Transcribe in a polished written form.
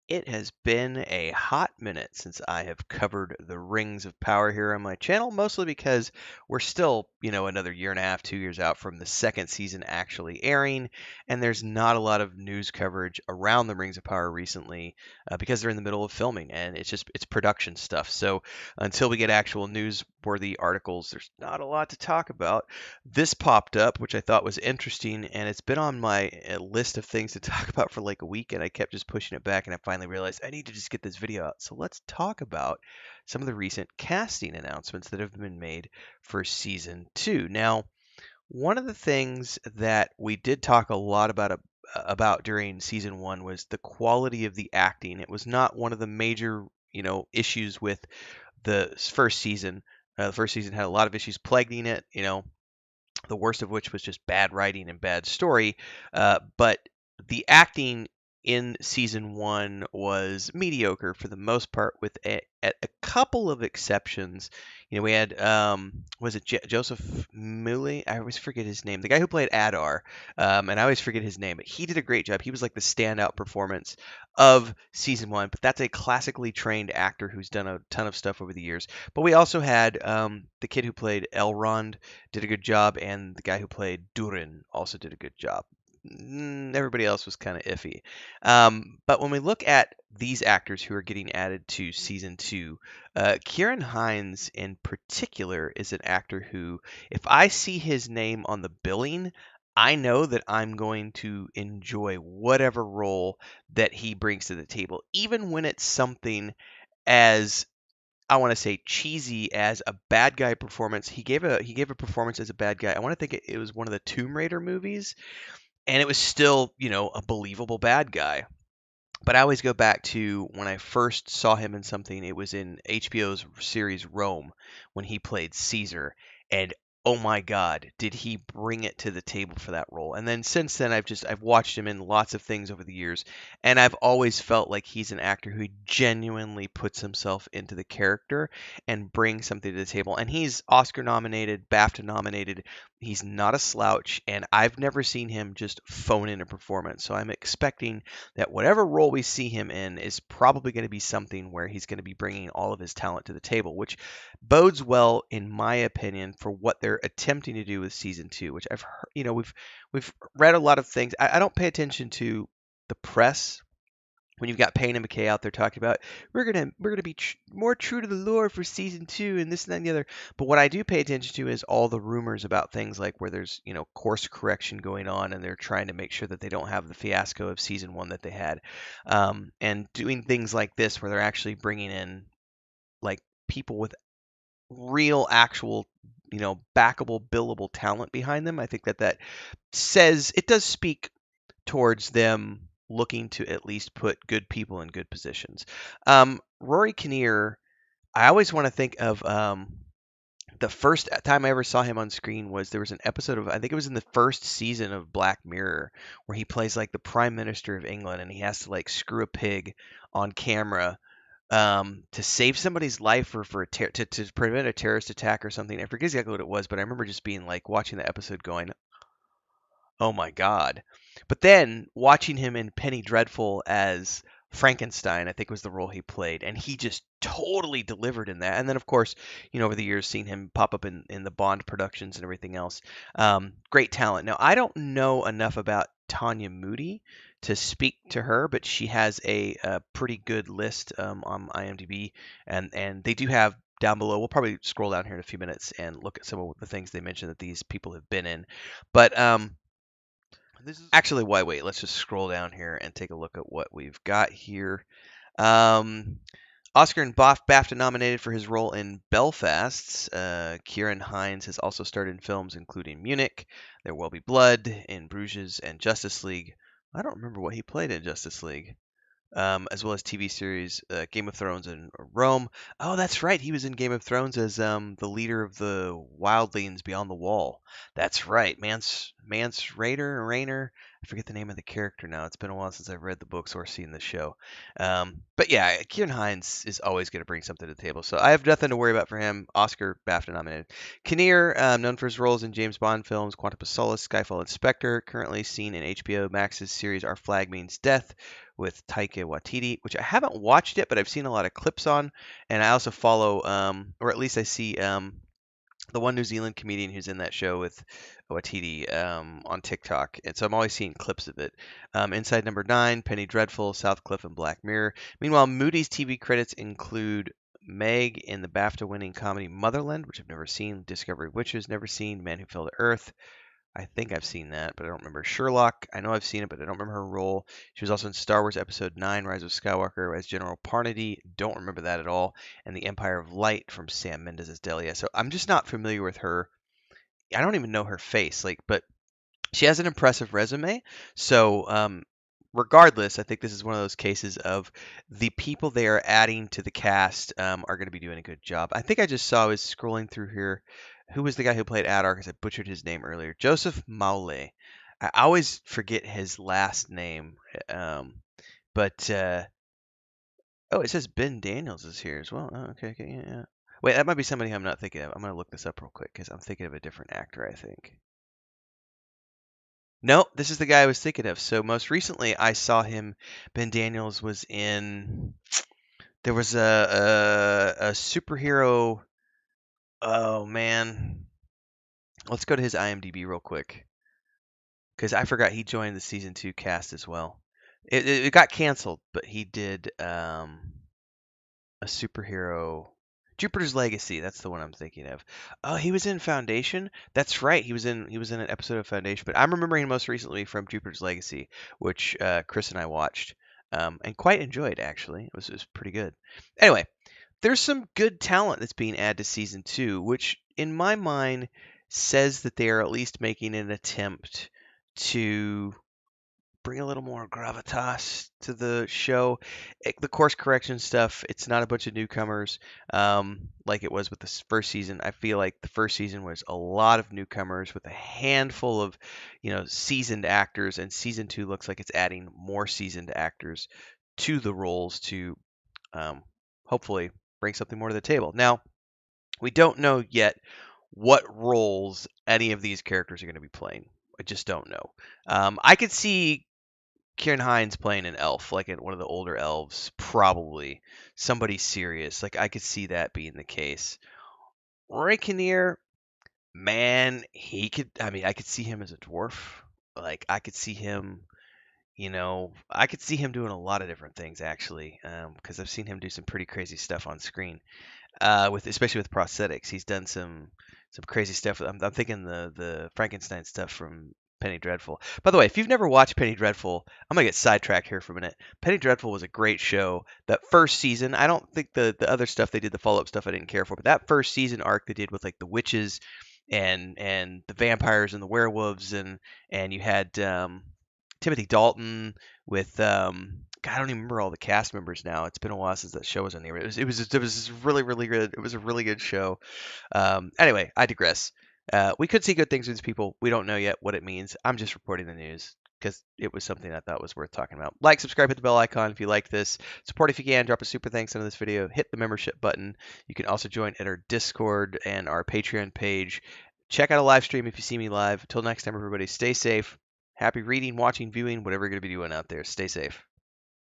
It has been a hot minute since I have covered the Rings of Power here on my channel, mostly because we're still, another year and a half, 2 years out from the second season actually airing, and there's not a lot of news coverage around the Rings of Power recently because they're in the middle of filming and it's production stuff. So until we get actual newsworthy articles, there's not a lot to talk about. This popped up, which I thought was interesting, and it's been on my list of things to talk about for like a week, and I kept just pushing it back, and I finally realized I need to just get this video out. So let's talk about some of the recent casting announcements that have been made for season 2. Now, one of the things that we did talk a lot about during season 1 was the quality of the acting. It was not one of the major, issues with the first season. The first season had a lot of issues plaguing it, the worst of which was just bad writing and bad story. But the acting in season 1 was mediocre for the most part, with a couple of exceptions. We had was it Joseph Mooley? I always forget his name. The guy who played Adar, and I always forget his name. But he did a great job. He was like the standout performance of season 1. But that's a classically trained actor who's done a ton of stuff over the years. But we also had the kid who played Elrond did a good job, and the guy who played Durin also did a good job. Everybody else was kind of iffy. But when we look at these actors who are getting added to season 2, Ciarán Hinds in particular is an actor who, if I see his name on the billing, I know that I'm going to enjoy whatever role that he brings to the table, even when it's something as, I want to say, cheesy as a bad guy performance. He gave a performance as a bad guy. I want to think it was one of the Tomb Raider movies, and it was still, a believable bad guy. But I always go back to when I first saw him in something. It was in HBO's series Rome when he played Caesar, and oh my God, did he bring it to the table for that role? And then since then, I've watched him in lots of things over the years, and I've always felt like he's an actor who genuinely puts himself into the character and brings something to the table. And he's Oscar nominated, BAFTA nominated. He's not a slouch, and I've never seen him just phone in a performance. So I'm expecting that whatever role we see him in is probably going to be something where he's going to be bringing all of his talent to the table, which bodes well, in my opinion, for what they're attempting to do with season 2. Which I've heard, we've read a lot of things. I don't pay attention to the press when you've got Payne and McKay out there talking about we're gonna be more true to the lore for season 2 and this and that and the other. But what I do pay attention to is all the rumors about things like where there's course correction going on, and they're trying to make sure that they don't have the fiasco of season 1 that they had, and doing things like this where they're actually bringing in like people with real actual backable billable talent behind them. I think that says it does speak towards them looking to at least put good people in good positions. Rory Kinnear, I always want to think of the first time I ever saw him on screen was there was an episode of, I think it was in the first season of Black Mirror, where he plays like the Prime Minister of England, and he has to like screw a pig on camera to save somebody's life, or for to prevent a terrorist attack or something. I forget exactly what it was, but I remember just being like watching the episode going, oh my God. But then watching him in Penny Dreadful as Frankenstein, I think was the role he played, and he just totally delivered in that. And then, of course, over the years, seeing him pop up in the Bond productions and everything else. Great talent. Now, I don't know enough about Tanya Moodie to speak to her, but she has a pretty good list on IMDb, and they do have down below. We'll probably scroll down here in a few minutes and look at some of the things they mentioned that these people have been in. But this is actually, why wait? Let's just scroll down here and take a look at what we've got here. Um, Oscar and BAFTA nominated for his role in Belfast. Ciarán Hinds has also starred in films including Munich, There Will Be Blood, In Bruges, and Justice League. I don't remember what he played in Justice League. As well as TV series Game of Thrones and Rome. Oh, that's right. He was in Game of Thrones as the leader of the wildlings beyond the wall. That's right. Mance Rayder, Rayner. I forget the name of the character now. It's been a while since I've read the books or seen the show. But yeah, Ciarán Hinds is always going to bring something to the table. So I have nothing to worry about for him. Oscar, BAFTA nominated. Kinnear, known for his roles in James Bond films, Quantum of Solace, Skyfall, and Spectre, currently seen in HBO Max's series Our Flag Means Death with Taika Waititi, which I haven't watched yet, but I've seen a lot of clips on. And I also follow, or at least I see the one New Zealand comedian who's in that show with Waititi on TikTok, and so I'm always seeing clips of it. Inside Number 9, Penny Dreadful, Southcliffe, and Black Mirror. Meanwhile, Moodie's TV credits include Meg in the BAFTA-winning comedy Motherland, which I've never seen, Discovery Witches, never seen, Man Who Fell to Earth. I think I've seen that, but I don't remember. Sherlock, I know I've seen it, but I don't remember her role. She was also in Star Wars Episode 9, Rise of Skywalker as General Parnady. Don't remember that at all. And The Empire of Light from Sam Mendes as Delia. So I'm just not familiar with her. I don't even know her face, but she has an impressive resume. So regardless, I think this is one of those cases of the people they are adding to the cast are going to be doing a good job. I think I just saw, I was scrolling through here, who was the guy who played Adar? Because I butchered his name earlier. Joseph Maule. I always forget his last name. But oh, it says Ben Daniels is here as well. Oh, okay, yeah, yeah. Wait, that might be somebody I'm not thinking of. I'm gonna look this up real quick because I'm thinking of a different actor, I think. No, this is the guy I was thinking of. So most recently, I saw him. Ben Daniels was in. There was a superhero. Oh man, let's go to his IMDb real quick because I forgot he joined the season 2 cast as well. It got canceled, but he did a superhero. Jupiter's Legacy, that's the one I'm thinking of. Oh, he was in Foundation. That's right. He was in an episode of Foundation, but I'm remembering him most recently from Jupiter's Legacy, which Chris and I watched and quite enjoyed actually. It was pretty good. Anyway, there's some good talent that's being added to season 2, which in my mind says that they are at least making an attempt to bring a little more gravitas to the show. The course correction stuff, it's not a bunch of newcomers like it was with the first season. I feel like the first season was a lot of newcomers with a handful of, seasoned actors, and season 2 looks like it's adding more seasoned actors to the roles to hopefully bring something more to the table. Now, we don't know yet what roles any of these characters are going to be playing. I just don't know. I could see Ciarán Hinds playing an elf, like in one of the older elves, probably somebody serious. Like I could see that being the case. Rory Kinnear, man, he could. I mean, I could see him as a dwarf. Like I could see him. I could see him doing a lot of different things actually, because I've seen him do some pretty crazy stuff on screen. With especially with prosthetics, he's done some crazy stuff. I'm thinking the Frankenstein stuff from Penny Dreadful. By the way, if you've never watched Penny Dreadful, I'm gonna get sidetracked here for a minute. Penny Dreadful was a great show. That first season, I don't think the other stuff they did, the follow up stuff, I didn't care for, but that first season arc they did with like the witches and the vampires and the werewolves and you had Timothy Dalton with God, I don't even remember all the cast members now. It's been a while since that show was on the air. It was really good. It was a really good show. Anyway, I digress. We could see good things with these people. We don't know yet what it means. I'm just reporting the news because it was something I thought was worth talking about. Like, subscribe, hit the bell icon if you like this. Support if you can. Drop a super thanks under this video. Hit the membership button. You can also join at our Discord and our Patreon page. Check out a live stream if you see me live. Until next time, everybody, stay safe. Happy reading, watching, viewing, whatever you're going to be doing out there. Stay safe.